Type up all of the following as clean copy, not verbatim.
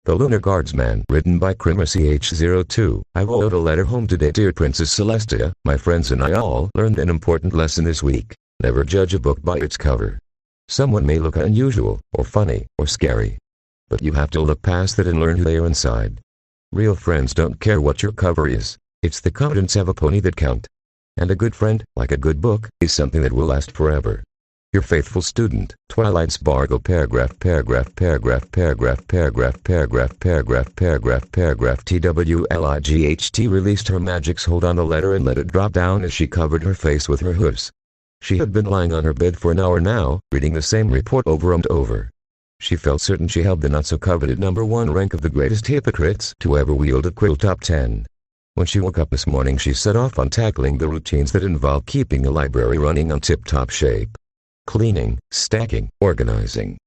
The Lunar Guardsman, written by CH02. I wrote a letter home today. Dear Princess Celestia, my friends and I all learned an important lesson this week. Never judge a book by its cover. Someone may look unusual, or funny, or scary. But you have to look past that and learn who they are inside. Real friends don't care what your cover is. It's the contents of a pony that count. And a good friend, like a good book, is something that will last forever. Your faithful student, Twilight Sparkle. Paragraph TWLIGHT released her magic's hold on the letter and let it drop down as she covered her face with her hooves. She had been lying on her bed for an hour now, reading the same report over and over. She felt certain she held the not-so-coveted #1 rank of the greatest hypocrites to ever wield a quill. Top 10. When she woke up this morning, she set off on tackling the routines that involve keeping the library running on tip-top shape. Cleaning, stacking, organizing.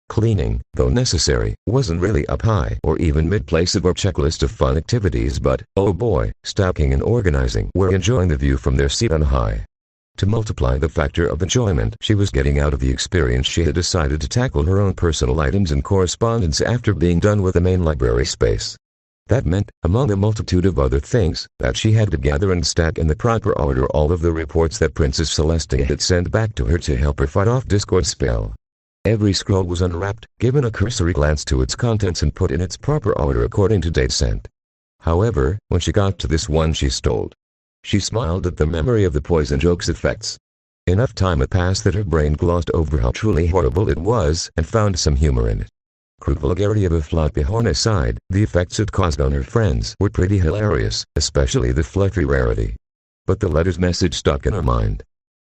Cleaning, though necessary, wasn't really up high or even mid-place of our checklist of fun activities, but, oh boy, stacking and organizing were enjoying the view from their seat on high. To multiply the factor of enjoyment she was getting out of the experience, she had decided to tackle her own personal items and correspondence after being done with the main library space. That meant, among a multitude of other things, that she had to gather and stack in the proper order all of the reports that Princess Celestia had sent back to her to help her fight off Discord spell. Every scroll was unwrapped, given a cursory glance to its contents and put in its proper order according to date sent. However, when she got to this one she stole. She smiled at the memory of the poison joke's effects. Enough time had passed that her brain glossed over how truly horrible it was and found some humor in it. Crude vulgarity of a floppy horn aside, the effects it caused on her friends were pretty hilarious, especially the fluffy rarity. But the letter's message stuck in her mind.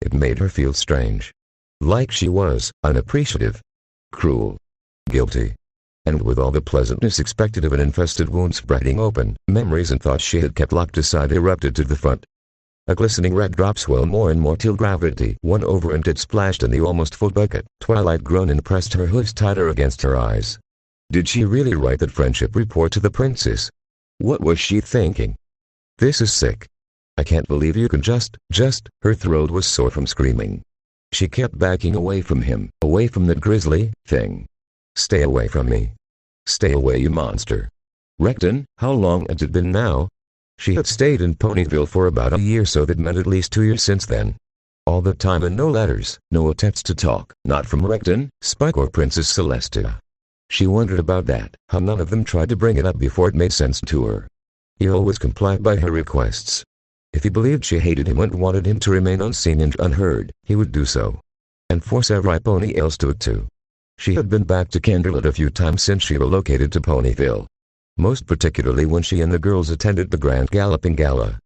It made her feel strange. Like she was unappreciative, cruel, guilty. And with all the pleasantness expected of an infested wound spreading open, memories and thoughts she had kept locked aside erupted to the front. A glistening red drop swelled more and more till gravity won over and it splashed in the almost full bucket. Twilight groaned and pressed her hooves tighter against her eyes. Did she really write that friendship report to the princess? What was she thinking? This is sick. I can't believe you can just, her throat was sore from screaming. She kept backing away from him, away from that grisly thing. Stay away from me. Stay away, you monster. Recton, how long had it been now? She had stayed in Ponyville for about a year, so that meant at least 2 years since then. All the time and no letters, no attempts to talk, not from Recton, Spike or Princess Celestia. She wondered about that, how none of them tried to bring it up before it made sense to her. He always complied by her requests. If he believed she hated him and wanted him to remain unseen and unheard, he would do so. And force everybody else to it too. She had been back to Candlelit a few times since she relocated to Ponyville. Most particularly when she and the girls attended the Grand Galloping Gala.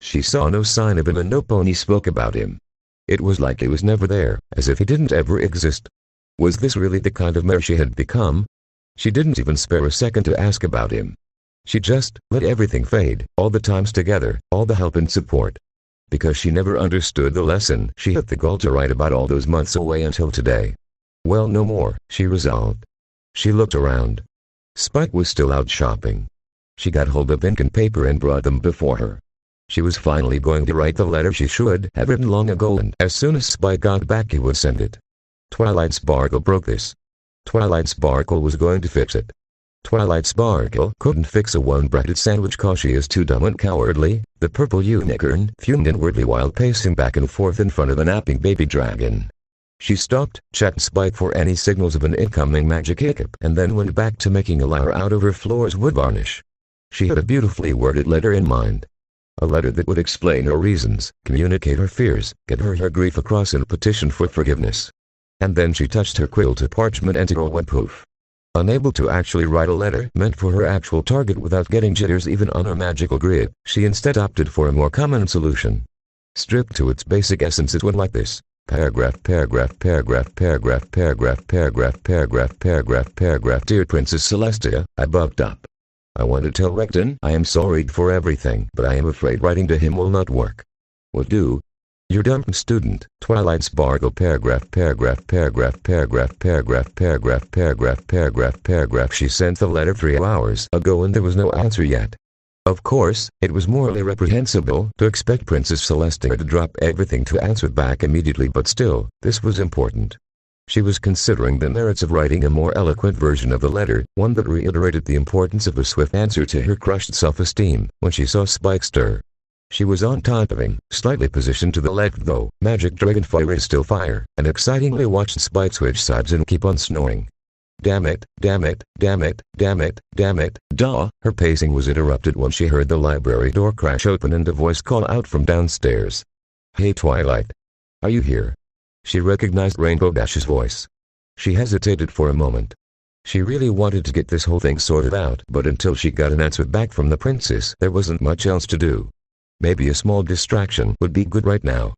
She saw no sign of him and no pony spoke about him. It was like he was never there, as if he didn't ever exist. Was this really the kind of mare she had become? She didn't even spare a second to ask about him. She just let everything fade, all the times together, all the help and support. Because she never understood the lesson she had the gall to write about all those months away until today. Well, no more, she resolved. She looked around. Spike was still out shopping. She got hold of ink and paper and brought them before her. She was finally going to write the letter she should have written long ago, and as soon as Spike got back he would send it. Twilight Sparkle broke this. Twilight Sparkle was going to fix it. Twilight Sparkle couldn't fix a one-breaded sandwich cause she is too dumb and cowardly. The purple unicorn fumed inwardly while pacing back and forth in front of a napping baby dragon. She stopped, checked Spike for any signals of an incoming magic hiccup, and then went back to making a lyre out of her floor's wood varnish. She had a beautifully worded letter in mind. A letter that would explain her reasons, communicate her fears, get her grief across and petition for forgiveness. And then she touched her quill to parchment and it all went poof. Unable to actually write a letter meant for her actual target without getting jitters even on her magical grid, she instead opted for a more common solution. Stripped to its basic essence it went like this. Paragraph. Dear Princess Celestia, I bugged up. I want to tell Recton I am sorry for everything, but I am afraid writing to him will not work. What do? Your dumb student, Twilight Sparkle. Paragraph. She sent the letter 3 hours ago and there was no answer yet. Of course, it was morally reprehensible to expect Princess Celestia to drop everything to answer back immediately, but still, this was important. She was considering the merits of writing a more eloquent version of the letter, one that reiterated the importance of a swift answer to her crushed self-esteem, when she saw Spike stir. She was on top of him, slightly positioned to the left though. Magic Dragon Fire is still fire, and excitingly watched Spike switch sides and keep on snoring. Damn it, damn it, damn it, damn it, damn it, duh. Her pacing was interrupted when she heard the library door crash open and a voice call out from downstairs. Hey Twilight. Are you here? She recognized Rainbow Dash's voice. She hesitated for a moment. She really wanted to get this whole thing sorted out, but until she got an answer back from the princess, there wasn't much else to do. Maybe a small distraction would be good right now.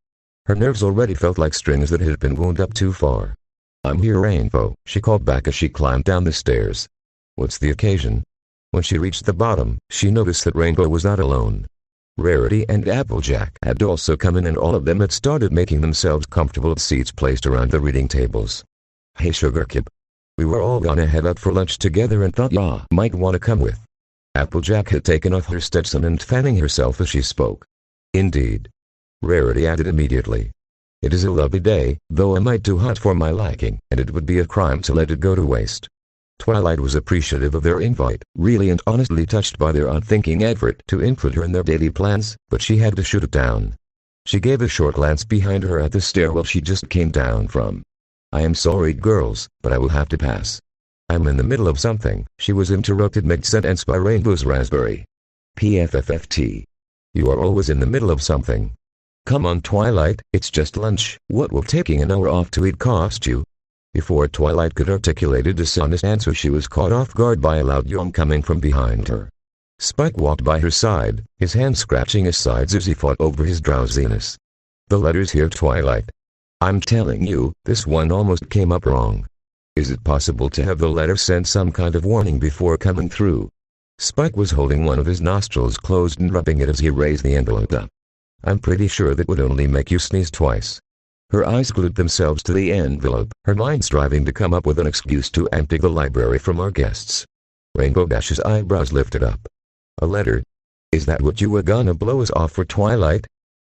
Her nerves already felt like strings that had been wound up too far. I'm here, Rainbow, she called back as she climbed down the stairs. What's the occasion? When she reached the bottom, she noticed that Rainbow was not alone. Rarity and Applejack had also come in, and all of them had started making themselves comfortable at seats placed around the reading tables. Hey Sugar Kid. We were all gonna head out for lunch together and thought ya might want to come with. Applejack had taken off her Stetson and fanning herself as she spoke. Indeed. Rarity added immediately. It is a lovely day, though a mite too hot for my liking, and it would be a crime to let it go to waste. Twilight was appreciative of their invite, really and honestly touched by their unthinking effort to include her in their daily plans, but she had to shoot it down. She gave a short glance behind her at the stairwell she just came down from. I am sorry girls, but I will have to pass. I'm in the middle of something. She was interrupted mid-sentence by Rainbow's Raspberry. PFFFT. You are always in the middle of something. Come on Twilight, it's just lunch. What will taking an hour off to eat cost you? Before Twilight could articulate a dishonest answer, she was caught off guard by a loud yawn coming from behind her. Spike walked by her side, his hand scratching his sides as he fought over his drowsiness. The letter's here, Twilight. I'm telling you, this one almost came up wrong. Is it possible to have the letter send some kind of warning before coming through? Spike was holding one of his nostrils closed and rubbing it as he raised the envelope up. I'm pretty sure that would only make you sneeze twice. Her eyes glued themselves to the envelope, her mind striving to come up with an excuse to empty the library from our guests. Rainbow Dash's eyebrows lifted up. A letter? Is that what you were gonna blow us off for, Twilight?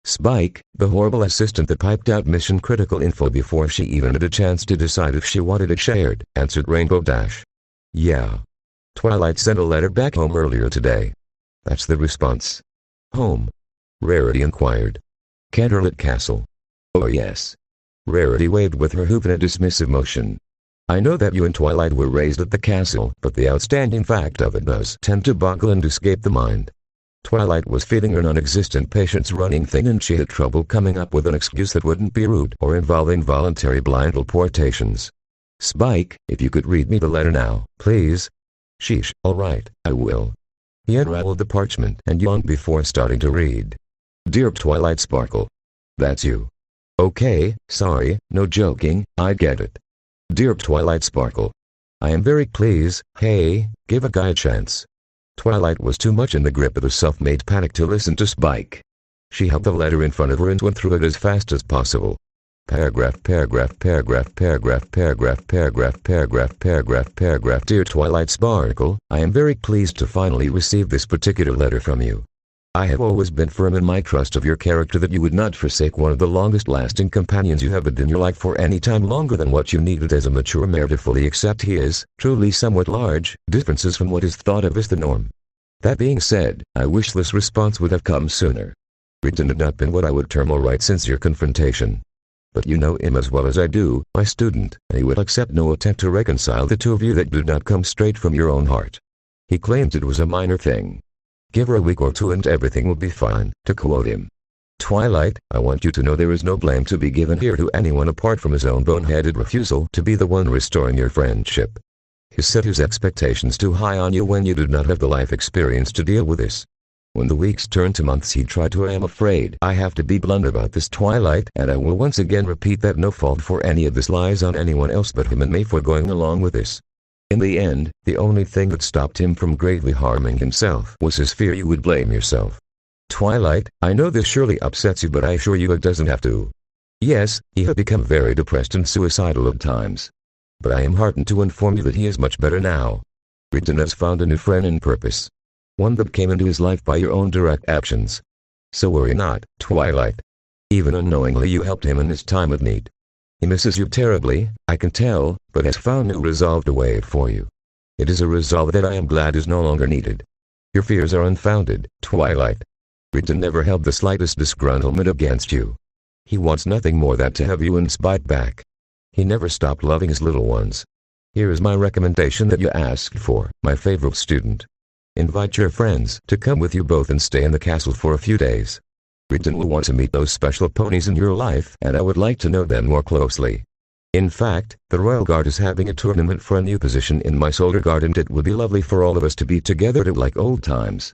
Spike, the horrible assistant that piped out mission-critical info before she even had a chance to decide if she wanted it shared, answered Rainbow Dash. Yeah. Twilight sent a letter back home earlier today. That's the response. Home? Rarity inquired. Canterlot Castle. Oh yes. Rarity waved with her hoof in a dismissive motion. I know that you and Twilight were raised at the castle, but the outstanding fact of it does tend to boggle and escape the mind. Twilight was feeling her non-existent patience running thin, and she had trouble coming up with an excuse that wouldn't be rude or involve involuntary blind teleportations. Spike, if you could read me the letter now, please. Sheesh, alright, I will. He unraveled the parchment and yawned before starting to read. Dear Twilight Sparkle. That's you. Okay, sorry, no joking, I get it. Dear Twilight Sparkle. I am very pleased. Hey, give a guy a chance. Twilight was too much in the grip of the self-made panic to listen to Spike. She held the letter in front of her and went through it as fast as possible. Paragraph, paragraph, paragraph, paragraph, paragraph, paragraph, paragraph, paragraph, paragraph. Dear Twilight Sparkle, I am very pleased to finally receive this particular letter from you. I have always been firm in my trust of your character that you would not forsake one of the longest-lasting companions you have had in your life for any time longer than what you needed as a mature mare to fully accept his, truly somewhat large, differences from what is thought of as the norm. That being said, I wish this response would have come sooner. Written had not been what I would term a right sincere confrontation. But you know him as well as I do, my student, and he would accept no attempt to reconcile the two of you that did not come straight from your own heart. He claimed it was a minor thing. Give her a week or two and everything will be fine, to quote him. Twilight, I want you to know there is no blame to be given here to anyone apart from his own boneheaded refusal to be the one restoring your friendship. He set his expectations too high on you when you did not have the life experience to deal with this. When the weeks turned to months he tried to. I am afraid I have to be blunt about this, Twilight, and I will once again repeat that no fault for any of this lies on anyone else but him and me for going along with this. In the end, the only thing that stopped him from gravely harming himself was his fear you would blame yourself. Twilight, I know this surely upsets you, but I assure you it doesn't have to. Yes, he had become very depressed and suicidal at times. But I am heartened to inform you that he is much better now. Riton has found a new friend and purpose. One that came into his life by your own direct actions. So worry not, Twilight. Even unknowingly you helped him in his time of need. He misses you terribly, I can tell, but has found new resolve to wait for you. It is a resolve that I am glad is no longer needed. Your fears are unfounded, Twilight. Reedon never held the slightest disgruntlement against you. He wants nothing more than to have you in spite back. He never stopped loving his little ones. Here is my recommendation that you asked for, my favorite student. Invite your friends to come with you both and stay in the castle for a few days. Reedon will want to meet those special ponies in your life, and I would like to know them more closely. In fact, the Royal Guard is having a tournament for a new position in my Solar Guard, and it would be lovely for all of us to be together like old times.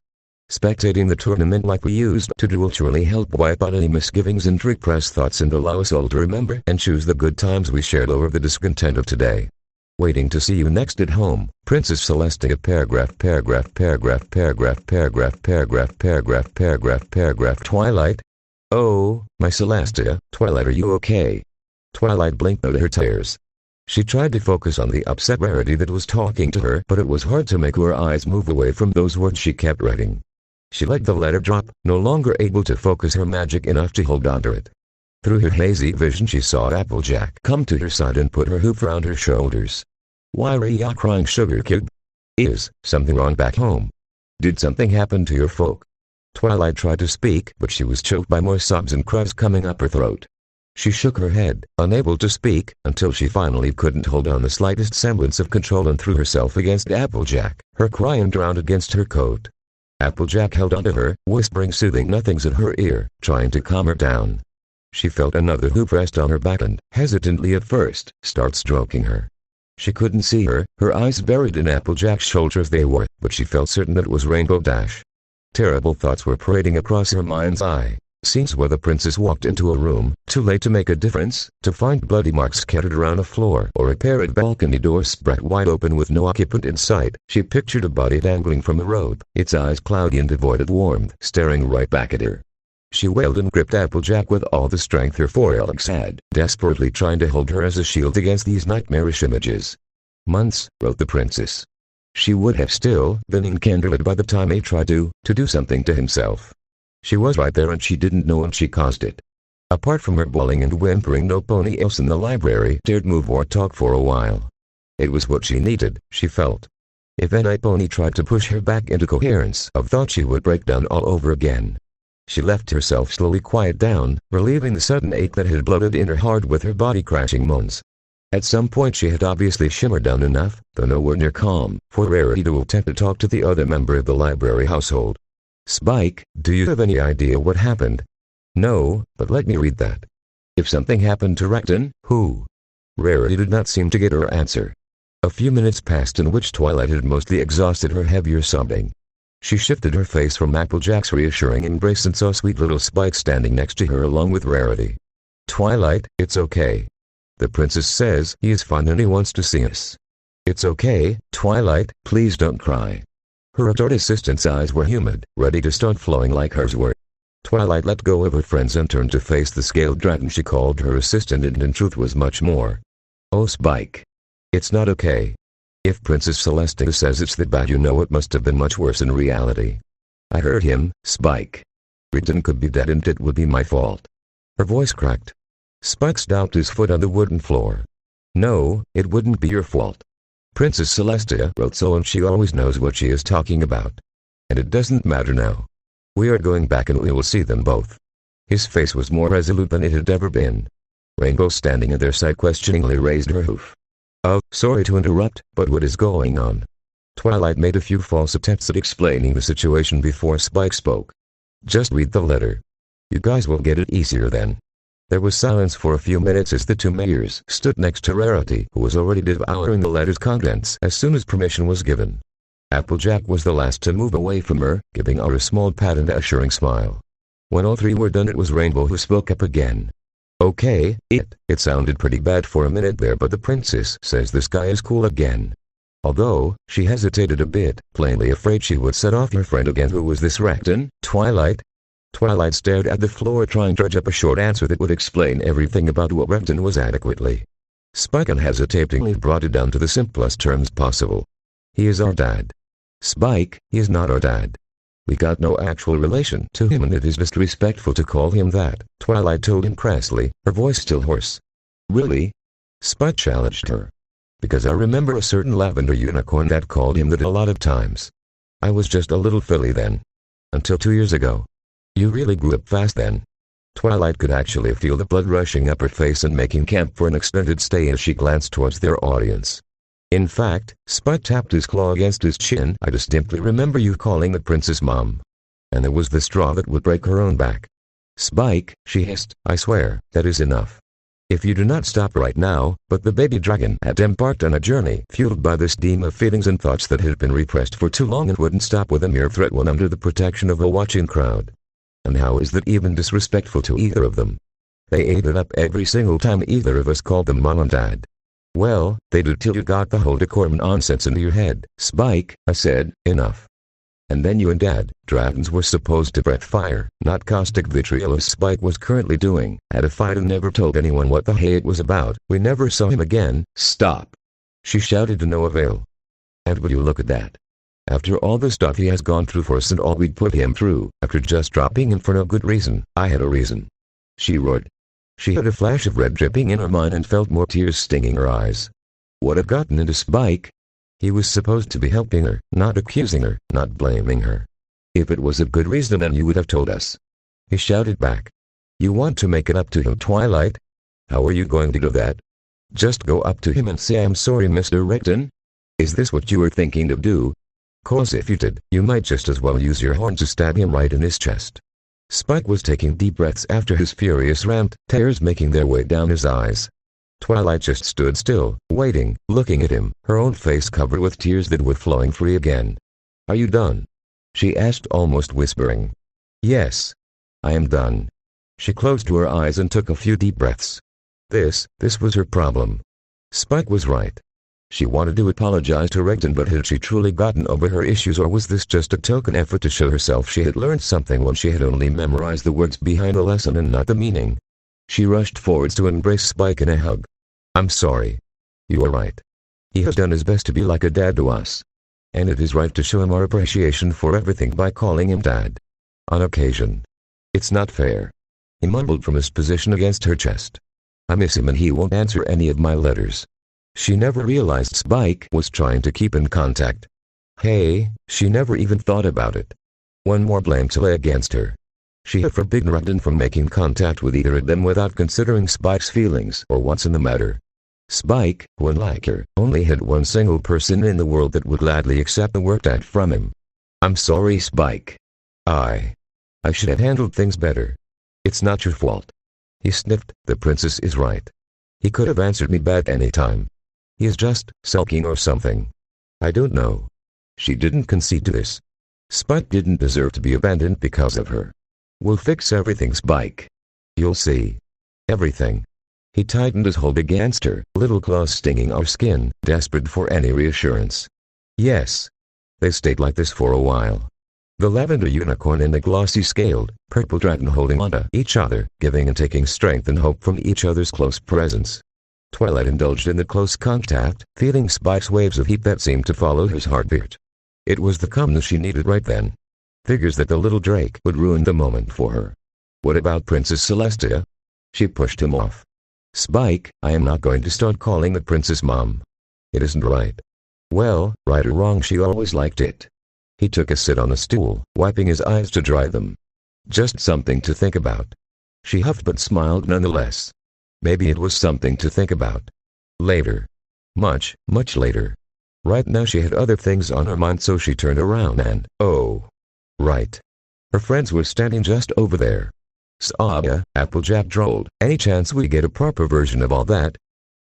Spectating the tournament like we used to do will truly help wipe out any misgivings and repressed thoughts and allow us all to remember and choose the good times we shared over the discontent of today. Waiting to see you next at home, Princess Celestia. Paragraph. Twilight. Oh, my Celestia, Twilight, are you okay? Twilight blinked out her tears. She tried to focus on the upset Rarity that was talking to her, but it was hard to make her eyes move away from those words she kept writing. She let the letter drop, no longer able to focus her magic enough to hold onto it. Through her hazy vision she saw Applejack come to her side and put her hoof around her shoulders. Why are you crying, Sugar Cube? Is something wrong back home? Did something happen to your folk? Twilight tried to speak, but she was choked by more sobs and cries coming up her throat. She shook her head, unable to speak, until she finally couldn't hold on the slightest semblance of control and threw herself against Applejack, her crying drowned against her coat. Applejack held onto her, whispering soothing nothings in her ear, trying to calm her down. She felt another hoof rest on her back and, hesitantly at first, start stroking her. She couldn't see her eyes buried in Applejack's shoulders they were, but she felt certain that it was Rainbow Dash. Terrible thoughts were parading across her mind's eye. Scenes where the princess walked into a room, too late to make a difference, to find bloody marks scattered around a floor or a pair of balcony doors spread wide open with no occupant in sight. She pictured a body dangling from the road, its eyes cloudy and devoid of warmth, staring right back at her. She wailed and gripped Applejack with all the strength her forelegs had, desperately trying to hold her as a shield against these nightmarish images. Months, wrote the princess. She would have still been in Candlewood by the time he tried to do something to himself. She was right there and she didn't know when she caused it. Apart from her bawling and whimpering, no pony else in the library dared move or talk for a while. It was what she needed, she felt. If any pony tried to push her back into coherence of thought, she would break down all over again. She left herself slowly quiet down, relieving the sudden ache that had bloated in her heart with her body crashing moans. At some point she had obviously shimmered down enough, though nowhere near calm, for Rarity to attempt to talk to the other member of the library household. Spike, do you have any idea what happened? No, but let me read that. If something happened to Recton, who? Rarity did not seem to get her answer. A few minutes passed in which Twilight had mostly exhausted her heavier sobbing. She shifted her face from Applejack's reassuring embrace and saw sweet little Spike standing next to her along with Rarity. Twilight, it's okay. The princess says he is fine and he wants to see us. It's okay, Twilight, please don't cry. Her adored assistant's eyes were humid, ready to start flowing like hers were. Twilight let go of her friends and turned to face the scaled dragon she called her assistant, and in truth was much more. Oh Spike. It's not okay. If Princess Celestia says it's that bad, you know it must have been much worse in reality. I heard him, Spike. Reedon could be dead and it would be my fault. Her voice cracked. Spike stamped his foot on the wooden floor. No, it wouldn't be your fault. Princess Celestia wrote so and she always knows what she is talking about. And it doesn't matter now. We are going back and we will see them both. His face was more resolute than it had ever been. Rainbow, standing at their side, questioningly raised her hoof. Oh, sorry to interrupt, but what is going on? Twilight made a few false attempts at explaining the situation before Spike spoke. Just read the letter. You guys will get it easier then. There was silence for a few minutes as the two mayors stood next to Rarity, who was already devouring the letter's contents as soon as permission was given. Applejack was the last to move away from her, giving her a small pat and assuring smile. When all three were done, it was Rainbow who spoke up again. Okay, it sounded pretty bad for a minute there, but the princess says the sky is cool again. Although, she hesitated a bit, plainly afraid she would set off her friend again. Who was this Recton, Twilight? Twilight stared at the floor, trying to dredge up a short answer that would explain everything about what Recton was adequately. Spike unhesitatingly brought it down to the simplest terms possible. He is our dad. Spike, he is not our dad. We got no actual relation to him and it is disrespectful to call him that, Twilight told him crassly, her voice still hoarse. Really? Spike challenged her. Because I remember a certain lavender unicorn that called him that a lot of times. I was just a little filly then. Until 2 years ago. You really grew up fast then. Twilight could actually feel the blood rushing up her face and making camp for an extended stay as she glanced towards their audience. In fact, Spike tapped his claw against his chin. I distinctly remember you calling the princess Mom. And there was the straw that would break her own back. Spike, she hissed, I swear, that is enough. If you do not stop right now, but the baby dragon had embarked on a journey fueled by this stream of feelings and thoughts that had been repressed for too long and wouldn't stop with a mere threat when under the protection of a watching crowd. And how is that even disrespectful to either of them? They ate it up every single time either of us called them Mom and Dad. Well, they did till you got the whole decorum nonsense into your head. Spike, I said, enough. And then you and Dad, dragons were supposed to breath fire, not caustic vitriol as Spike was currently doing, had a fight and never told anyone what the hay it was about. We never saw him again. Stop! She shouted to no avail. And would you look at that? After all the stuff he has gone through for us and all we'd put him through, after just dropping him for no good reason. I had a reason. She roared. She had a flash of red dripping in her mind and felt more tears stinging her eyes. What had gotten into Spike? He was supposed to be helping her, not accusing her, not blaming her. If it was a good reason then you would have told us. He shouted back. You want to make it up to him, Twilight? How are you going to do that? Just go up to him and say I'm sorry, Mr. Recton? Is this what you were thinking to do? 'Cause if you did, you might just as well use your horn to stab him right in his chest. Spike was taking deep breaths after his furious rant, tears making their way down his eyes. Twilight just stood still, waiting, looking at him, her own face covered with tears that were flowing free again. Are you done? She asked, almost whispering. Yes. I am done. She closed her eyes and took a few deep breaths. This was her problem. Spike was right. She wanted to apologize to Recton, but had she truly gotten over her issues, or was this just a token effort to show herself she had learned something when she had only memorized the words behind the lesson and not the meaning? She rushed forwards to embrace Spike in a hug. I'm sorry. You are right. He has done his best to be like a dad to us. And it is right to show him our appreciation for everything by calling him Dad. On occasion. It's not fair. He mumbled from his position against her chest. I miss him and he won't answer any of my letters. She never realized Spike was trying to keep in contact. Hey, she never even thought about it. One more blame to lay against her. She had forbidden Recton from making contact with either of them without considering Spike's feelings or what's in the matter. Spike, who unlike her, only had one single person in the world that would gladly accept the work done from him. I'm sorry, Spike. I should have handled things better. It's not your fault. He sniffed. The princess is right. He could have answered me back any time. He is just sulking or something. I don't know. She didn't concede to this. Spike didn't deserve to be abandoned because of her. We'll fix everything, Spike. You'll see. Everything. He tightened his hold against her, little claws stinging our skin, desperate for any reassurance. Yes. They stayed like this for a while. The lavender unicorn and the glossy scaled, purple dragon holding onto each other, giving and taking strength and hope from each other's close presence. Twilight indulged in the close contact, feeling Spike's waves of heat that seemed to follow his heartbeat. It was the calmness she needed right then. Figures that the little Drake would ruin the moment for her. What about Princess Celestia? She pushed him off. Spike, I am not going to start calling the princess Mom. It isn't right. Well, right or wrong, she always liked it. He took a sit on a stool, wiping his eyes to dry them. Just something to think about. She huffed but smiled nonetheless. Maybe it was something to think about. Later. Much, much later. Right now she had other things on her mind, so she turned around and, oh. Right. Her friends were standing just over there. Saw, Applejack drawled. Any chance we get a proper version of all that?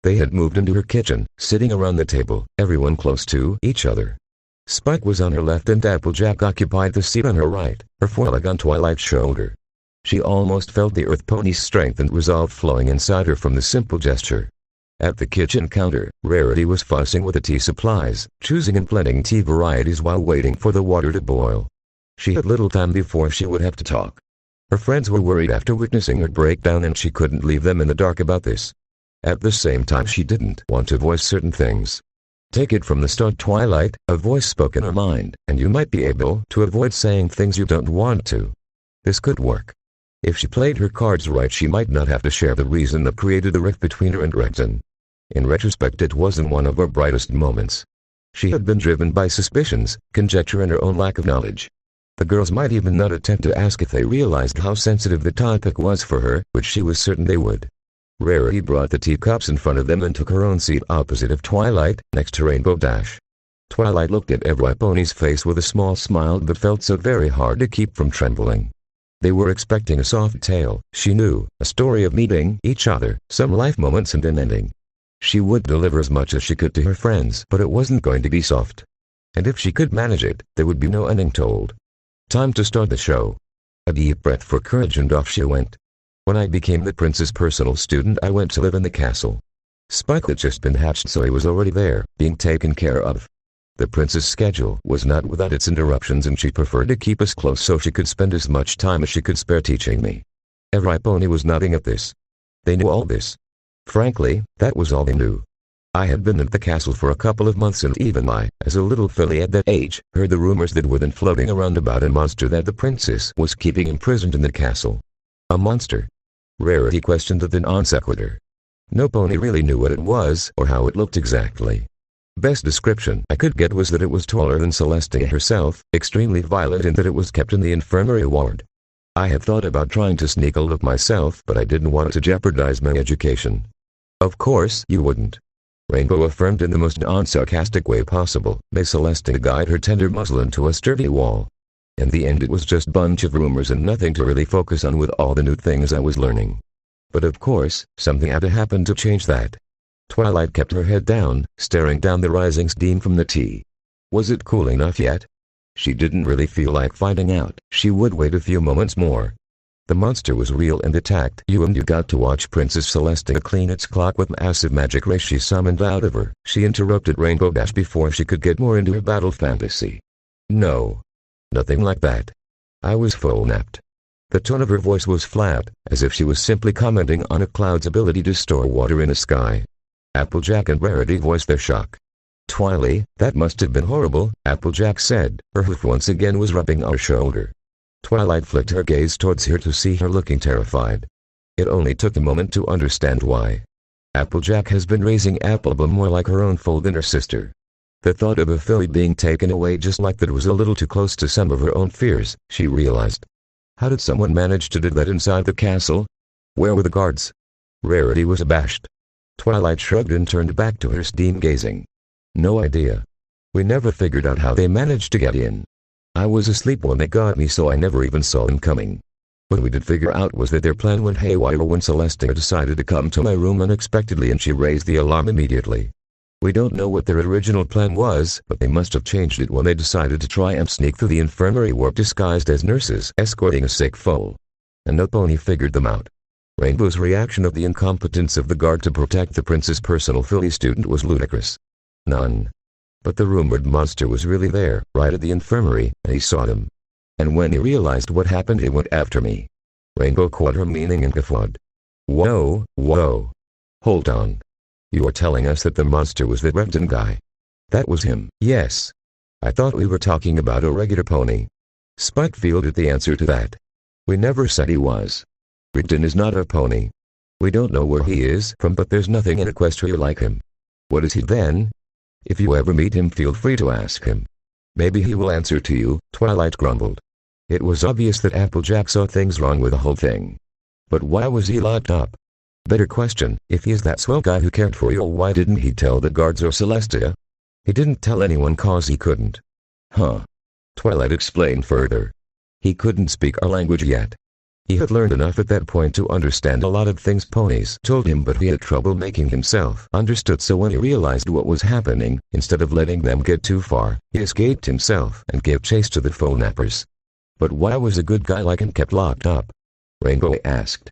They had moved into her kitchen, sitting around the table, everyone close to each other. Spike was on her left and Applejack occupied the seat on her right, her foreleg on Twilight's shoulder. She almost felt the earth pony's strength and resolve flowing inside her from the simple gesture. At the kitchen counter, Rarity was fussing with the tea supplies, choosing and blending tea varieties while waiting for the water to boil. She had little time before she would have to talk. Her friends were worried after witnessing her breakdown and she couldn't leave them in the dark about this. At the same time she didn't want to voice certain things. Take it from the start, Twilight, a voice spoke in her mind, and you might be able to avoid saying things you don't want to. This could work. If she played her cards right, she might not have to share the reason that created the rift between her and Renton. In retrospect, it wasn't one of her brightest moments. She had been driven by suspicions, conjecture, and her own lack of knowledge. The girls might even not attempt to ask if they realized how sensitive the topic was for her, which she was certain they would. Rarity brought the teacups in front of them and took her own seat opposite of Twilight, next to Rainbow Dash. Twilight looked at every pony's face with a small smile that felt so very hard to keep from trembling. They were expecting a soft tale, she knew, a story of meeting each other, some life moments and an ending. She would deliver as much as she could to her friends, but it wasn't going to be soft. And if she could manage it, there would be no ending told. Time to start the show. A deep breath for courage, and off she went. When I became the prince's personal student, I went to live in the castle. Spike had just been hatched, so he was already there, being taken care of. The prince's schedule was not without its interruptions, and she preferred to keep us close so she could spend as much time as she could spare teaching me. Every pony was nodding at this. They knew all this. Frankly, that was all they knew. I had been at the castle for a couple of months, and even I, as a little filly at that age, heard the rumors that were then floating around about a monster that the princess was keeping imprisoned in the castle. A monster? Rarity questioned the non sequitur. No pony really knew what it was or how it looked exactly. Best description I could get was that it was taller than Celestia herself, extremely violent, and that it was kept in the infirmary ward. I had thought about trying to sneak a look myself, but I didn't want to jeopardize my education. Of course you wouldn't. Rainbow affirmed in the most non-sarcastic way possible. May Celestia guide her tender muslin to a sturdy wall. In the end, it was just a bunch of rumors and nothing to really focus on with all the new things I was learning. But of course, something had to happen to change that. Twilight kept her head down, staring down the rising steam from the tea. Was it cool enough yet? She didn't really feel like finding out. She would wait a few moments more. The monster was real and attacked you, and you got to watch Princess Celestia clean its clock with massive magic rays she summoned out of her. She interrupted Rainbow Dash before she could get more into her battle fantasy. No. Nothing like that. I was full-napped. The tone of her voice was flat, as if she was simply commenting on a cloud's ability to store water in a sky. Applejack and Rarity voiced their shock. Twily, that must have been horrible, Applejack said. Her hoof once again was rubbing our shoulder. Twilight flicked her gaze towards her to see her looking terrified. It only took a moment to understand why. Applejack has been raising Applebum more like her own foal than her sister. The thought of a filly being taken away just like that was a little too close to some of her own fears, she realized. How did someone manage to do that inside the castle? Where were the guards? Rarity was abashed. Twilight shrugged and turned back to her steam gazing. No idea. We never figured out how they managed to get in. I was asleep when they got me, so I never even saw them coming. What we did figure out was that their plan went haywire when Celestia decided to come to my room unexpectedly, and she raised the alarm immediately. We don't know what their original plan was, but they must have changed it when they decided to try and sneak through the infirmary ward disguised as nurses escorting a sick foal. And no pony figured them out. Rainbow's reaction of the incompetence of the guard to protect the prince's personal filly student was ludicrous. None. But the rumored monster was really there, right at the infirmary, and he saw them. And when he realized what happened, he went after me. Rainbow caught her meaning and guffawed. Whoa, whoa. Hold on. You are telling us that the monster was the Renton guy? That was him. Yes. I thought we were talking about a regular pony. Spike fielded the answer to that. We never said he was. Renton is not a pony. We don't know where he is from, but there's nothing in Equestria like him. What is he then? If you ever meet him, feel free to ask him. Maybe he will answer to you, Twilight grumbled. It was obvious that Applejack saw things wrong with the whole thing. But why was he locked up? Better question, if he is that swell guy who cared for you, why didn't he tell the guards or Celestia? He didn't tell anyone cause he couldn't. Huh. Twilight explained further. He couldn't speak our language yet. He had learned enough at that point to understand a lot of things ponies told him, but he had trouble making himself understood, so when he realized what was happening, instead of letting them get too far, he escaped himself and gave chase to the foal nappers. But why was a good guy like him kept locked up? Rainbow asked.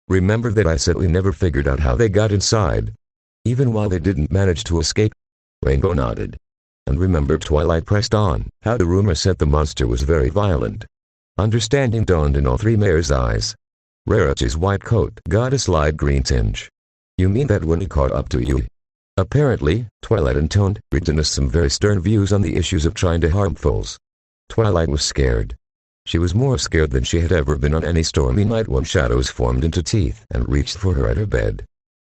Remember that I said we never figured out how they got inside? Even while they didn't manage to escape? Rainbow nodded. And remember, Twilight pressed on, how the rumor said the monster was very violent. Understanding dawned in all three mares' eyes. Rarity's white coat got a slight green tinge. You mean that when he caught up to you? Apparently, Twilight intoned, Renton has some very stern views on the issues of trying to harm foals. Twilight was scared. She was more scared than she had ever been on any stormy night when shadows formed into teeth and reached for her at her bed.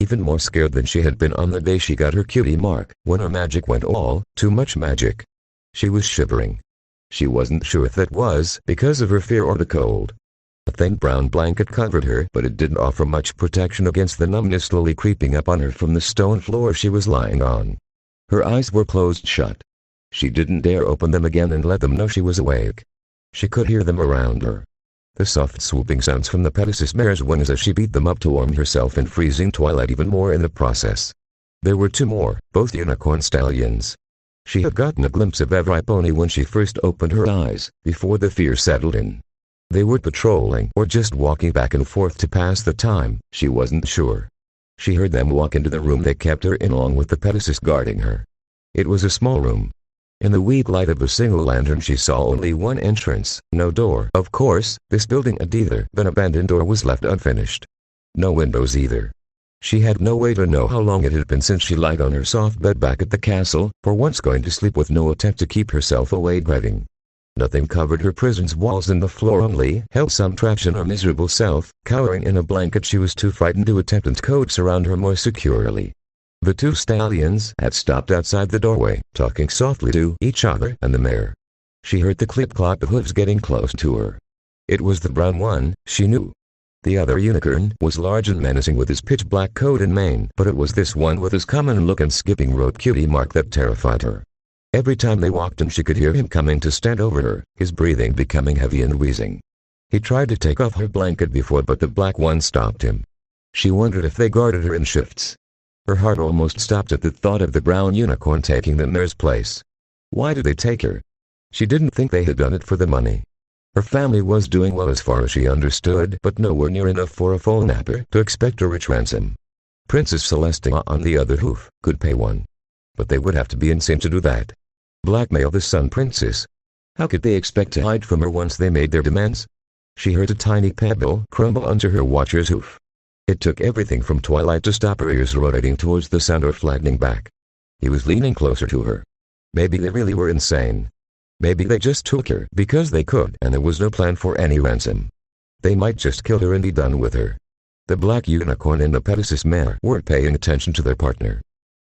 Even more scared than she had been on the day she got her cutie mark, when her magic went all too much magic. She was shivering. She wasn't sure if that was because of her fear or the cold. A thin brown blanket covered her, but it didn't offer much protection against the numbness slowly creeping up on her from the stone floor she was lying on. Her eyes were closed shut. She didn't dare open them again and let them know she was awake. She could hear them around her. The soft swooping sounds from the Pegasus mare's wings as she beat them up to warm herself in freezing twilight even more in the process. There were two more, both unicorn stallions. She had gotten a glimpse of every pony when she first opened her eyes, before the fear settled in. They were patrolling or just walking back and forth to pass the time, she wasn't sure. She heard them walk into the room they kept her in along with the Pegasus guarding her. It was a small room. In the weak light of a single lantern she saw only one entrance, no door. Of course, this building had either been abandoned or was left unfinished. No windows either. She had no way to know how long it had been since she lied on her soft bed back at the castle, for once going to sleep with no attempt to keep herself awake dreading. Nothing covered her prison's walls and the floor only held some traction her miserable self, cowering in a blanket she was too frightened to attempt and coats around her more securely. The two stallions had stopped outside the doorway, talking softly to each other and the mare. She heard the clip-clop of hooves getting close to her. It was the brown one, she knew. The other unicorn was large and menacing with his pitch-black coat and mane, but it was this one with his common look and skipping rope cutie mark that terrified her. Every time they walked in she could hear him coming to stand over her, his breathing becoming heavy and wheezing. He tried to take off her blanket before but the black one stopped him. She wondered if they guarded her in shifts. Her heart almost stopped at the thought of the brown unicorn taking the mare's place. Why did they take her? She didn't think they had done it for the money. Her family was doing well as far as she understood, but nowhere near enough for a full napper to expect a rich ransom. Princess Celestia on the other hoof could pay one. But they would have to be insane to do that. Blackmail the Sun Princess. How could they expect to hide from her once they made their demands? She heard a tiny pebble crumble under her watcher's hoof. It took everything from Twilight to stop her ears rotating towards the sound or flattening back. He was leaning closer to her. Maybe they really were insane. Maybe they just took her because they could and there was no plan for any ransom. They might just kill her and be done with her. The black unicorn and the Pegasus mare weren't paying attention to their partner.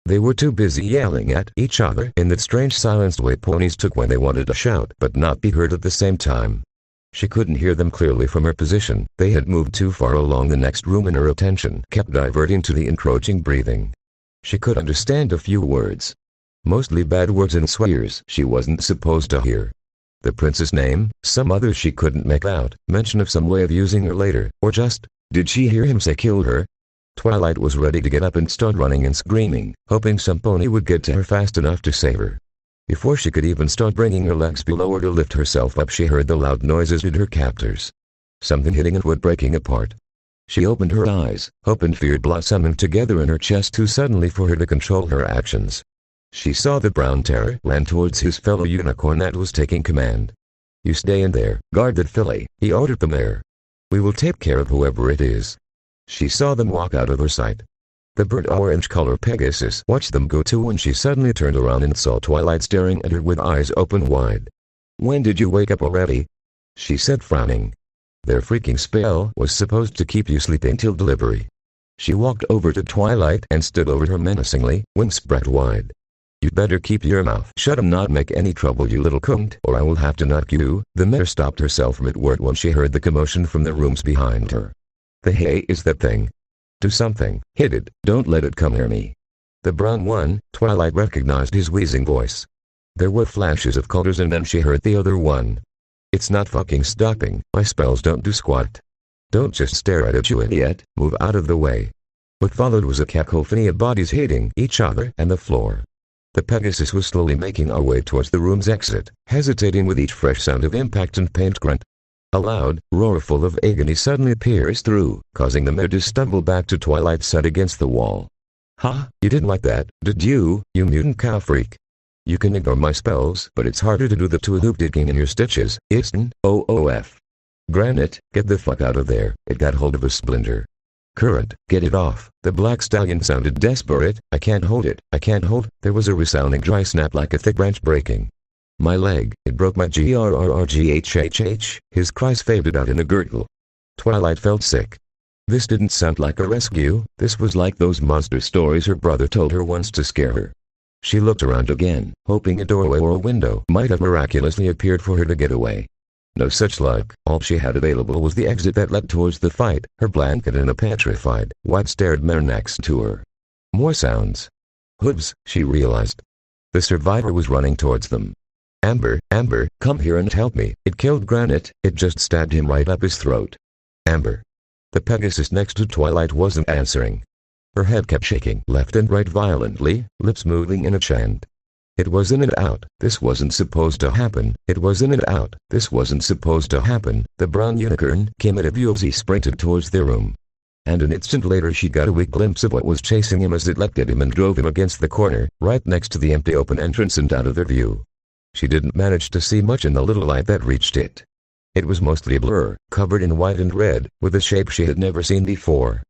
They were too busy yelling at each other in that strange silenced way ponies took when they wanted to shout but not be heard at the same time. She couldn't hear them clearly from her position. They had moved too far along the next room and her attention kept diverting to the encroaching breathing. She could understand a few words. Mostly bad words and swears she wasn't supposed to hear. The prince's name, some others she couldn't make out, mention of some way of using her later, or just, did she hear him say kill her? Twilight was ready to get up and start running and screaming, hoping some pony would get to her fast enough to save her. Before she could even start bringing her legs below her to lift herself up she heard the loud noises did her captors. Something hitting and wood breaking apart. She opened her eyes, hope and fear blossoming together in her chest too suddenly for her to control her actions. She saw the brown terror land towards his fellow unicorn that was taking command. You stay in there, guard that filly, he ordered the mare. We will take care of whoever it is. She saw them walk out of her sight. The burnt orange color Pegasus watched them go too when she suddenly turned around and saw Twilight staring at her with eyes open wide. When did you wake up already? She said frowning. Their freaking spell was supposed to keep you sleeping till delivery. She walked over to Twilight and stood over her menacingly, wings spread wide. You better keep your mouth shut and not make any trouble you little cunt or I will have to knock you. The mare stopped herself mid-word when she heard the commotion from the rooms behind her. The hey is that thing? Do something, hit it, don't let it come near me. The brown one, Twilight recognized his wheezing voice. There were flashes of colors and then she heard the other one. It's not fucking stopping, my spells don't do squat. Don't just stare at it you idiot, move out of the way. What followed was a cacophony of bodies hitting each other and the floor. The Pegasus was slowly making our way towards the room's exit, hesitating with each fresh sound of impact and paint grunt. A loud roar full of agony suddenly pierced through, causing the mare to stumble back to Twilight's side against the wall. Ha, you didn't like that, did you mutant cow freak? You can ignore my spells, but it's harder to do the two-loop digging in your stitches, isn't OOF. Granite, get the fuck out of there, it got hold of a splinter. Current, get it off. The black stallion sounded desperate. I can't hold it, I can't hold. There was a resounding dry snap like a thick branch breaking. My leg, it broke my grrrghhh. His cries faded out in a gurgle. Twilight felt sick. This didn't sound like a rescue, this was like those monster stories her brother told her once to scare her. She looked around again, hoping a doorway or a window might have miraculously appeared for her to get away. No such luck. All she had available was the exit that led towards the fight, her blanket and a petrified, white-stared man next to her. More sounds. Hooves, she realized. The survivor was running towards them. Amber, Amber, come here and help me. It killed Granite, it just stabbed him right up his throat. Amber. The Pegasus next to Twilight wasn't answering. Her head kept shaking left and right violently, lips moving in a chant. It was in and out, this wasn't supposed to happen, it was in and out, this wasn't supposed to happen. The brown unicorn came into view as he sprinted towards their room. And an instant later she got a weak glimpse of what was chasing him as it leapt at him and drove him against the corner, right next to the empty open entrance and out of their view. She didn't manage to see much in the little light that reached it. It was mostly a blur, covered in white and red, with a shape she had never seen before.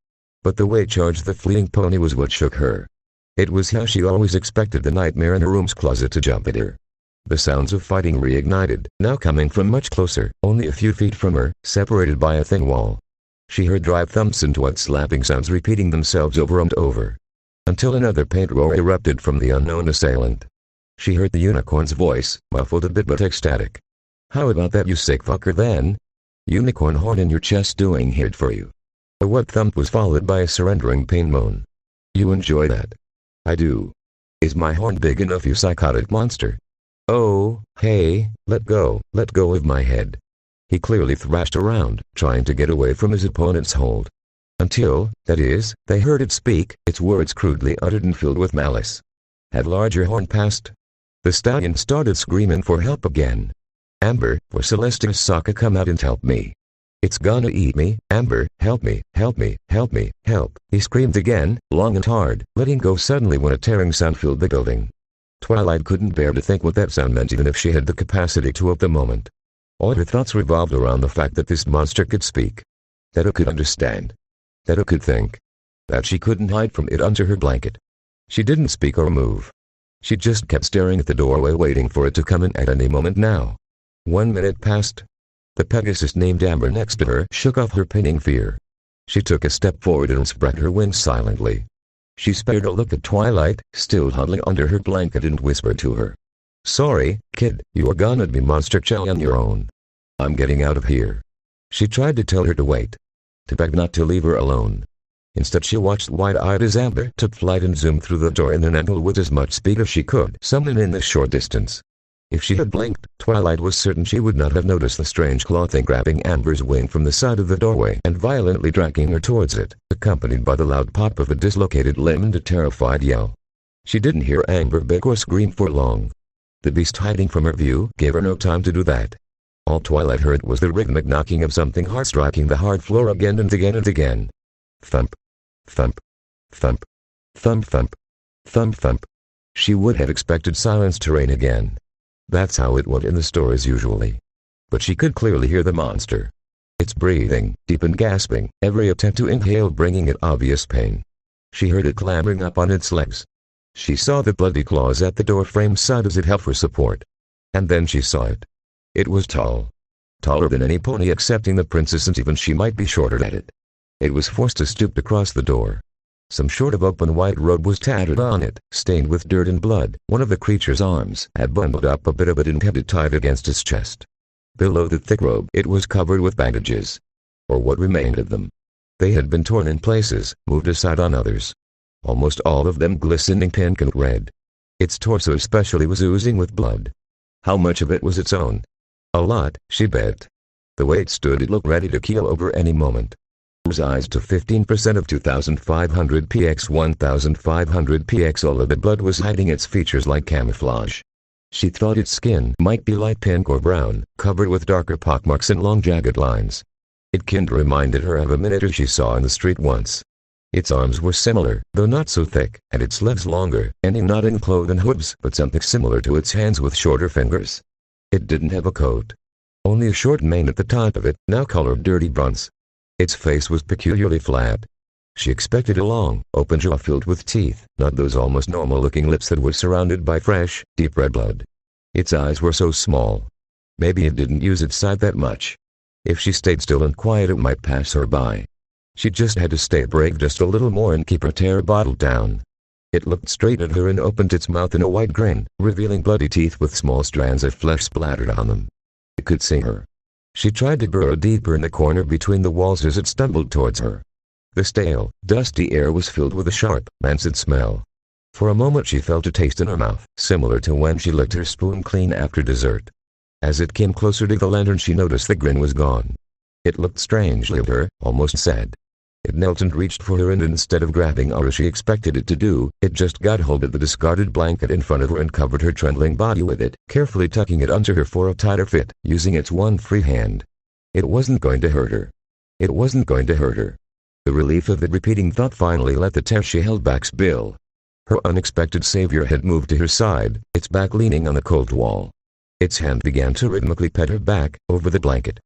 But the way it charged the fleeing pony was what shook her. It was how she always expected the nightmare in her room's closet to jump at her. The sounds of fighting reignited, now coming from much closer, only a few feet from her, separated by a thin wall. She heard dry thumps and what slapping sounds repeating themselves over and over. Until another paint roar erupted from the unknown assailant. She heard the unicorn's voice, muffled a bit but ecstatic. How about that, you sick fucker then? Unicorn horn in your chest doing it for you. A wet thump was followed by a surrendering pain moan. You enjoy that? I do. Is my horn big enough, you psychotic monster? Oh, hey, let go of my head. He clearly thrashed around, trying to get away from his opponent's hold. Until, that is, they heard it speak, its words crudely uttered and filled with malice. Had larger horn passed? The stallion started screaming for help again. Amber, for Celestia's Sokka, come out and help me. It's gonna eat me, Amber, help me, help me, help me, help. He screamed again, long and hard, letting go suddenly when a tearing sound filled the building. Twilight couldn't bear to think what that sound meant even if she had the capacity to at the moment. All her thoughts revolved around the fact that this monster could speak. That it could understand. That it could think. That she couldn't hide from it under her blanket. She didn't speak or move. She just kept staring at the doorway waiting for it to come in at any moment now. 1 minute passed. The Pegasus named Amber next to her shook off her pinning fear. She took a step forward and spread her wings silently. She spared a look at Twilight, still huddling under her blanket, and whispered to her. Sorry, kid, you're gonna be monster chow on your own. I'm getting out of here. She tried to tell her to wait. To beg not to leave her alone. Instead she watched wide-eyed as Amber took flight and zoomed through the door in an angle with as much speed as she could summon in the short distance. If she had blinked, Twilight was certain she would not have noticed the strange claw thing grabbing Amber's wing from the side of the doorway and violently dragging her towards it, accompanied by the loud pop of a dislocated limb and a terrified yell. She didn't hear Amber beg or scream for long. The beast hiding from her view gave her no time to do that. All Twilight heard was the rhythmic knocking of something hard striking the hard floor again and again and again. Thump. Thump. Thump. Thump thump. Thump thump. She would have expected silence to reign again. That's how it went in the stories usually. But she could clearly hear the monster. Its breathing, deep and gasping, every attempt to inhale bringing it obvious pain. She heard it clambering up on its legs. She saw the bloody claws at the door frame side as it held for support. And then she saw it. It was tall. Taller than any pony excepting the princess, and even she might be shorter at it. It was forced to stoop to cross the door. Some sort of open white robe was tattered on it, stained with dirt and blood. One of the creature's arms had bundled up a bit of it and kept it tied against its chest. Below the thick robe it was covered with bandages. Or what remained of them. They had been torn in places, moved aside on others. Almost all of them glistening pink and red. Its torso especially was oozing with blood. How much of it was its own? A lot, she bet. The way it stood it looked ready to keel over any moment. Sized to 15% of 2500 px 1500 px. All of the blood was hiding its features like camouflage. She thought its skin might be light pink or brown, covered with darker pockmarks and long jagged lines. It kinda reminded her of a minotaur she saw in the street once. Its arms were similar, though not so thick, and its legs longer, ending not in cloven hooves but something similar to its hands with shorter fingers. It didn't have a coat. Only a short mane at the top of it, now colored dirty bronze. Its face was peculiarly flat. She expected a long, open jaw filled with teeth, not those almost normal-looking lips that were surrounded by fresh, deep red blood. Its eyes were so small. Maybe it didn't use its sight that much. If she stayed still and quiet, it might pass her by. She just had to stay brave just a little more and keep her terror bottled down. It looked straight at her and opened its mouth in a wide grin, revealing bloody teeth with small strands of flesh splattered on them. It could see her. She tried to burrow deeper in the corner between the walls as it stumbled towards her. The stale, dusty air was filled with a sharp, rancid smell. For a moment she felt a taste in her mouth, similar to when she licked her spoon clean after dessert. As it came closer to the lantern, she noticed the grin was gone. It looked strangely at her, almost sad. It knelt and reached for her, and instead of grabbing her as she expected it to do, it just got hold of the discarded blanket in front of her and covered her trembling body with it, carefully tucking it under her for a tighter fit, using its one free hand. It wasn't going to hurt her. It wasn't going to hurt her. The relief of the repeating thought finally let the tear she held back spill. Her unexpected savior had moved to her side, its back leaning on the cold wall. Its hand began to rhythmically pet her back, over the blanket.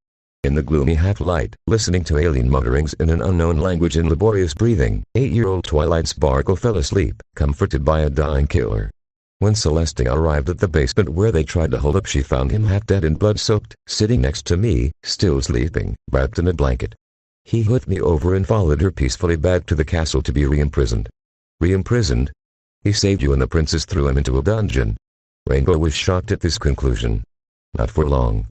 In the gloomy half-light, listening to alien mutterings in an unknown language and laborious breathing, 8-year-old Twilight Sparkle fell asleep, comforted by a dying killer. When Celestia arrived at the basement where they tried to hold up, she found him half-dead and blood-soaked, sitting next to me, still sleeping, wrapped in a blanket. He hooked me over and followed her peacefully back to the castle to be re-imprisoned. Re-imprisoned? He saved you and the princess threw him into a dungeon. Rainbow was shocked at this conclusion. Not for long.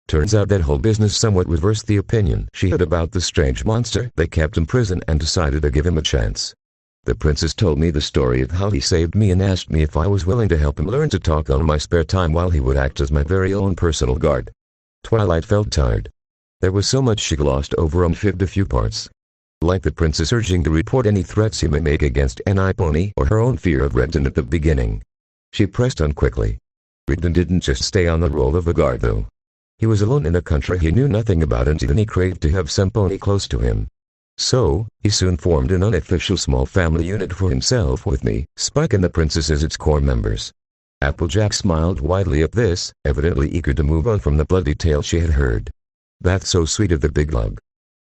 Turns out that whole business somewhat reversed the opinion she had about the strange monster they kept in prison and decided to give him a chance. The princess told me the story of how he saved me and asked me if I was willing to help him learn to talk on my spare time while he would act as my very own personal guard. Twilight felt tired. There was so much she glossed over and fibbed a few parts. Like the princess urging to report any threats he may make against N.I. Pony or her own fear of Redden at the beginning. She pressed on quickly. Redden didn't just stay on the role of a guard though. He was alone in a country he knew nothing about, and even he craved to have some pony close to him. So, he soon formed an unofficial small family unit for himself with me, Spike and the princess as its core members. Applejack smiled widely at this, evidently eager to move on from the bloody tale she had heard. That's so sweet of the big lug.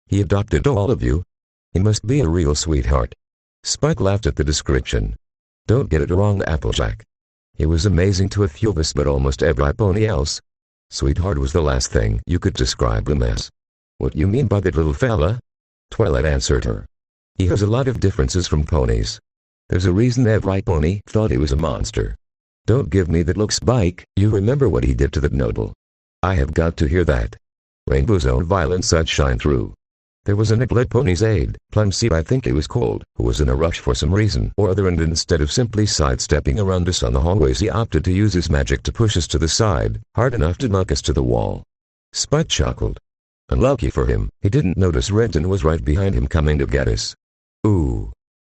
He adopted all of you. He must be a real sweetheart. Spike laughed at the description. Don't get it wrong, Applejack. He was amazing to a few of us, but almost every pony else. Sweetheart was the last thing you could describe him as. What you mean by that, little fella? Twilight answered her. He has a lot of differences from ponies. There's a reason every pony thought he was a monster. Don't give me that look, Spike. You remember what he did to that noble. I have got to hear that. Rainbow's own violent side shine through. There was a Nicklet pony's aide, Plumseed I think it was called, who was in a rush for some reason or other, and instead of simply sidestepping around us on the hallways, he opted to use his magic to push us to the side, hard enough to knock us to the wall. Spike chuckled. Unlucky for him, he didn't notice Redden was right behind him coming to get us. Ooh.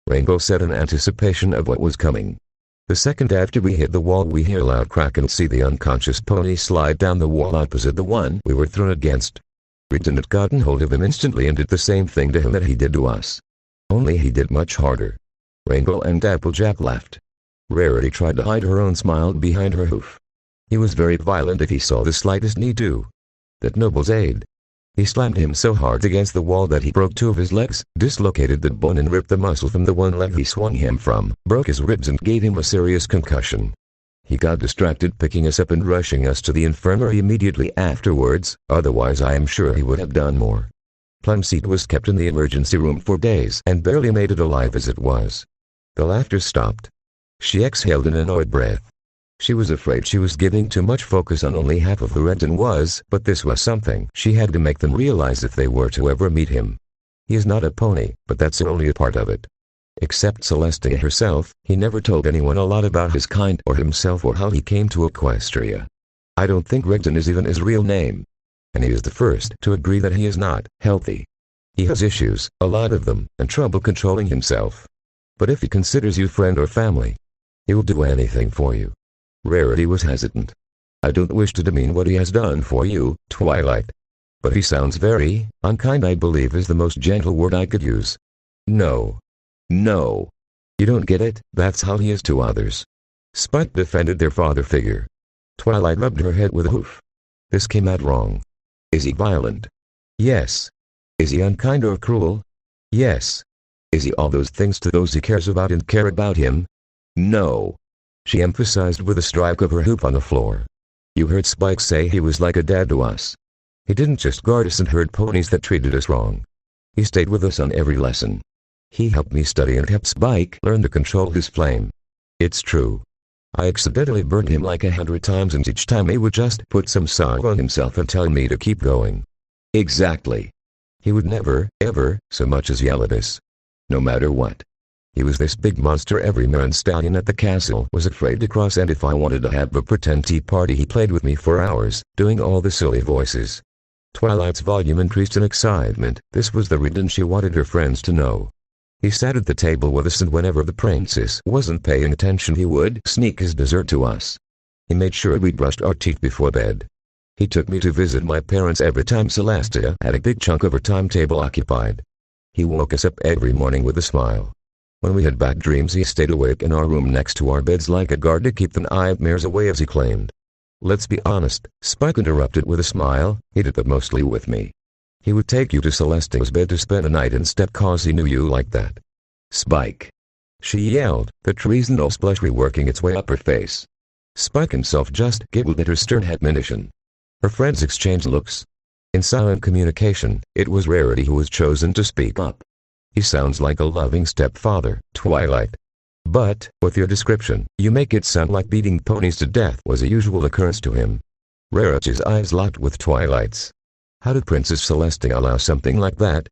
Rainbow said in anticipation of what was coming. The second after we hit the wall, we hear a loud crack and see the unconscious pony slide down the wall opposite the one we were thrown against. Redden had gotten hold of him instantly and did the same thing to him that he did to us. Only he did much harder. Rainbow and Applejack laughed. Rarity tried to hide her own smile behind her hoof. He was very violent if he saw the slightest need to. That noble's aide. He slammed him so hard against the wall that he broke 2 of his legs, dislocated the bone and ripped the muscle from the one leg he swung him from, broke his ribs and gave him a serious concussion. He got distracted picking us up and rushing us to the infirmary immediately afterwards, otherwise I am sure he would have done more. Plumseed was kept in the emergency room for days and barely made it alive as it was. The laughter stopped. She exhaled an annoyed breath. She was afraid she was giving too much focus on only half of who Redden was, but this was something she had to make them realize if they were to ever meet him. He is not a pony, but that's only a part of it. Except Celestia herself, he never told anyone a lot about his kind or himself or how he came to Equestria. I don't think Redden is even his real name. And he is the first to agree that he is not healthy. He has issues, a lot of them, and trouble controlling himself. But if he considers you friend or family, he will do anything for you. Rarity was hesitant. I don't wish to demean what he has done for you, Twilight. But he sounds very unkind, I believe is the most gentle word I could use. No. No. You don't get it, that's how he is to others. Spike defended their father figure. Twilight rubbed her head with a hoof. This came out wrong. Is he violent? Yes. Is he unkind or cruel? Yes. Is he all those things to those he cares about and care about him? No. She emphasized with a strike of her hoof on the floor. You heard Spike say he was like a dad to us. He didn't just guard us and herd ponies that treated us wrong. He stayed with us on every lesson. He helped me study and helped Spike learn to control his flame. It's true. I accidentally burned him like 100 times, and each time he would just put some salt on himself and tell me to keep going. Exactly. He would never, ever, so much as yell at us. No matter what. He was this big monster every man stallion at the castle was afraid to cross, and if I wanted to have a pretend tea party he played with me for hours, doing all the silly voices. Twilight's volume increased in excitement. This was the reason she wanted her friends to know. He sat at the table with us, and whenever the princess wasn't paying attention he would sneak his dessert to us. He made sure we brushed our teeth before bed. He took me to visit my parents every time Celestia had a big chunk of her timetable occupied. He woke us up every morning with a smile. When we had bad dreams he stayed awake in our room next to our beds like a guard to keep the nightmares away, as he claimed. Let's be honest, Spike interrupted with a smile, he did that mostly with me. He would take you to Celestia's bed to spend a night instead cause he knew you like that. Spike! She yelled, the treasonable blush reworking its way up her face. Spike himself just giggled at her stern admonition. Her friends exchanged looks. In silent communication, it was Rarity who was chosen to speak up. He sounds like a loving stepfather, Twilight. But, with your description, you make it sound like beating ponies to death was a usual occurrence to him. Rarity's eyes locked with Twilight's. How did Princess Celestia allow something like that?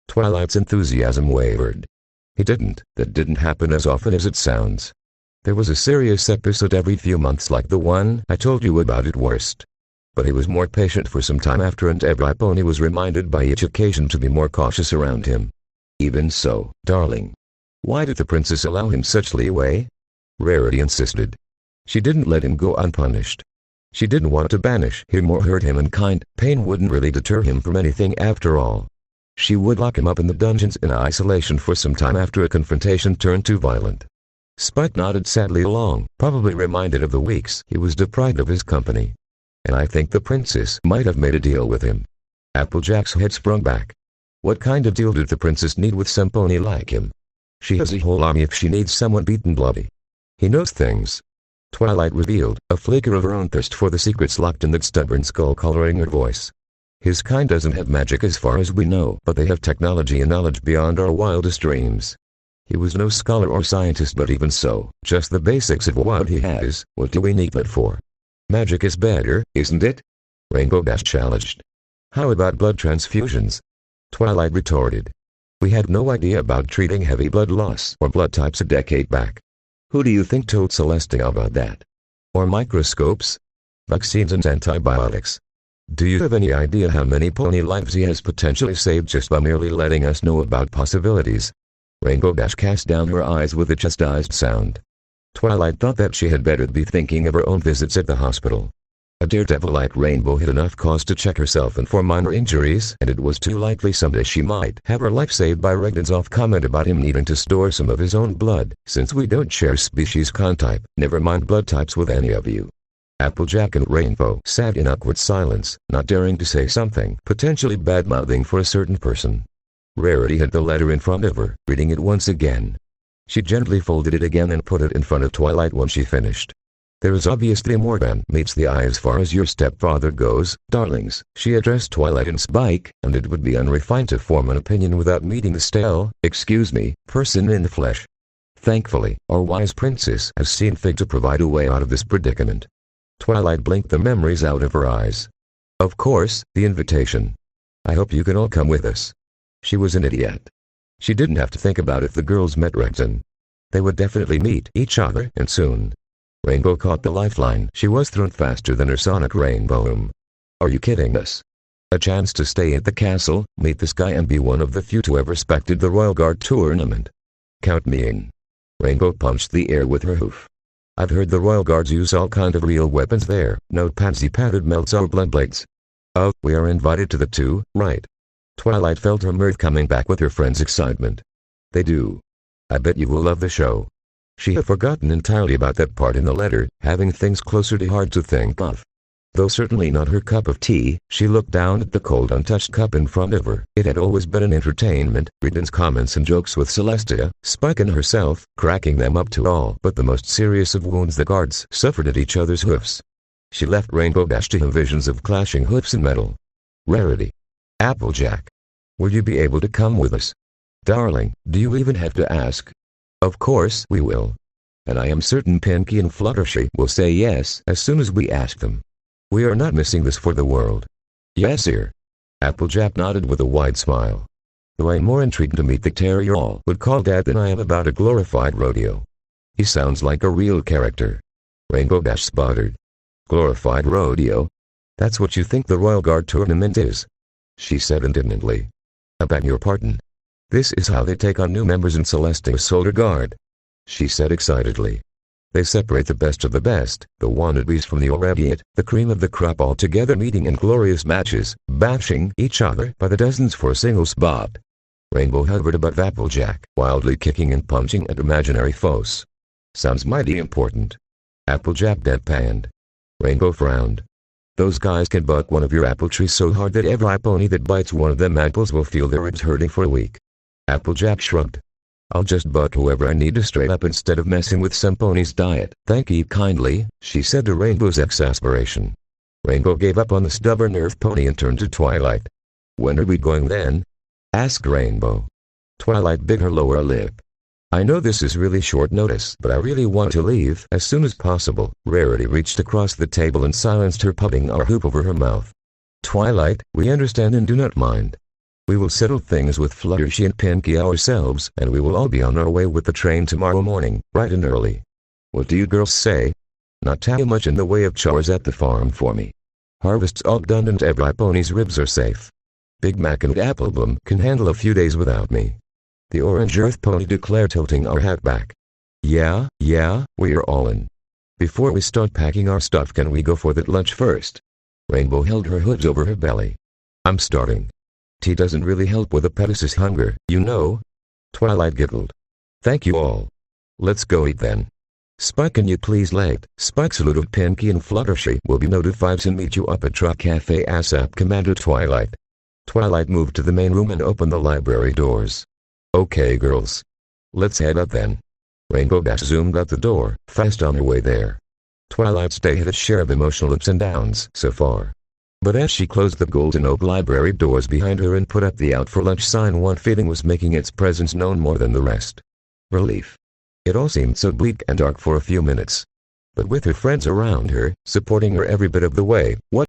Twilight's enthusiasm wavered. He didn't. That didn't happen as often as it sounds. There was a serious episode every few months like the one I told you about at worst. But he was more patient for some time after, and every pony was reminded by each occasion to be more cautious around him. Even so, darling. Why did the princess allow him such leeway? Rarity insisted. She didn't let him go unpunished. She didn't want to banish him or hurt him, and pain wouldn't really deter him from anything after all. She would lock him up in the dungeons in isolation for some time after a confrontation turned too violent. Spike nodded sadly along, probably reminded of the weeks he was deprived of his company. And I think the princess might have made a deal with him. Applejack's head sprung back. What kind of deal did the princess need with some pony like him? She has a whole army if she needs someone beaten bloody. He knows things. Twilight revealed, a flicker of her own thirst for the secrets locked in that stubborn skull coloring her voice. His kind doesn't have magic as far as we know, but they have technology and knowledge beyond our wildest dreams. He was no scholar or scientist, but even so, just the basics of what he has, what do we need that for? Magic is better, isn't it? Rainbow Dash challenged. How about blood transfusions? Twilight retorted. We had no idea about treating heavy blood loss or blood types a decade back. Who do you think told Celestia about that? Or microscopes? Vaccines and antibiotics. Do you have any idea how many pony lives he has potentially saved just by merely letting us know about possibilities? Rainbow Dash cast down her eyes with a chastised sound. Twilight thought that she had better be thinking of her own visits at the hospital. A daredevil like Rainbow had enough cause to check herself and for minor injuries, and it was too likely someday she might have her life saved by Regden's off comment about him needing to store some of his own blood, since we don't share species contype, never mind blood types with any of you. Applejack and Rainbow sat in awkward silence, not daring to say something potentially bad-mouthing for a certain person. Rarity had the letter in front of her, reading it once again. She gently folded it again and put it in front of Twilight when she finished. There is obviously more than meets the eye as far as your stepfather goes, darlings. She addressed Twilight and Spike, and it would be unrefined to form an opinion without meeting the person in the flesh. Thankfully, our wise princess has seen fit to provide a way out of this predicament. Twilight blinked the memories out of her eyes. Of course, the invitation. I hope you can all come with us. She was an idiot. She didn't have to think about if the girls met Regden. They would definitely meet each other, and soon. Rainbow caught the lifeline. She was thrown faster than her sonic rainbow loom. Are you kidding us? A chance to stay at the castle, meet this guy, and be one of the few to ever respected the Royal Guard tournament. Count me in. Rainbow punched the air with her hoof. I've heard the Royal Guards use all kind of real weapons there, no pansy-padded melts or blood blades. Oh, we are invited to the too, right? Twilight felt her mirth coming back with her friend's excitement. They do. I bet you will love the show. She had forgotten entirely about that part in the letter, having things closer to hard to think of. Though certainly not her cup of tea, she looked down at the cold untouched cup in front of her. It had always been an entertainment, Regden's comments and jokes with Celestia, Spike and herself, cracking them up to all but the most serious of wounds the guards suffered at each other's hoofs. She left Rainbow Dash to have visions of clashing hoops and metal. Rarity. Applejack. Will you be able to come with us? Darling, do you even have to ask? Of course we will. And I am certain Pinky and Fluttershy will say yes as soon as we ask them. We are not missing this for the world. Yes, sir. Applejack nodded with a wide smile. Though I'm more intrigued to meet the terrier all would call Dad than I am about a glorified rodeo. He sounds like a real character. Rainbow Dash sputtered. Glorified rodeo? That's what you think the Royal Guard tournament is? She said indignantly. I beg your pardon. This is how they take on new members in Celestia's Solar Guard. She said excitedly. They separate the best of the best, the wannabes from the irradiate, the cream of the crop all together meeting in glorious matches, bashing each other by the dozens for a single spot. Rainbow hovered above Applejack, wildly kicking and punching at imaginary foes. Sounds mighty important. Applejack deadpanned. Rainbow frowned. Those guys can butt one of your apple trees so hard that every pony that bites one of them apples will feel their ribs hurting for a week. Applejack shrugged. I'll just butt whoever I need to straight up instead of messing with some pony's diet. Thank you kindly, she said to Rainbow's exasperation. Rainbow gave up on the stubborn earth pony and turned to Twilight. When are we going then? Asked Rainbow. Twilight bit her lower lip. I know this is really short notice, but I really want to leave as soon as possible. Rarity reached across the table and silenced her, putting our hoop over her mouth. Twilight, we understand and do not mind. We will settle things with Fluttershy and Pinky ourselves, and we will all be on our way with the train tomorrow morning, bright and early. What do you girls say? Not too much in the way of chores at the farm for me. Harvest's all done and every pony's ribs are safe. Big Mac and Applebloom can handle a few days without me. The orange earth pony declared, tilting our hat back. Yeah, we are all in. Before we start packing our stuff, can we go for that lunch first? Rainbow held her hoods over her belly. I'm starving. Tea doesn't really help with a Pegasus hunger, you know. Twilight giggled. Thank you all. Let's go eat then. Spike, can you please late? Spike saluted Pinky and Fluttershy. Will be notified and meet you up at Truck Cafe ASAP, commanded Twilight. Twilight moved to the main room and opened the library doors. Okay girls. Let's head up then. Rainbow Dash zoomed out the door, fast on her way there. Twilight's day had its share of emotional ups and downs so far. But as she closed the golden oak library doors behind her and put up the out for lunch sign, one feeling was making its presence known more than the rest. Relief. It all seemed so bleak and dark for a few minutes. But with her friends around her, supporting her every bit of the way, what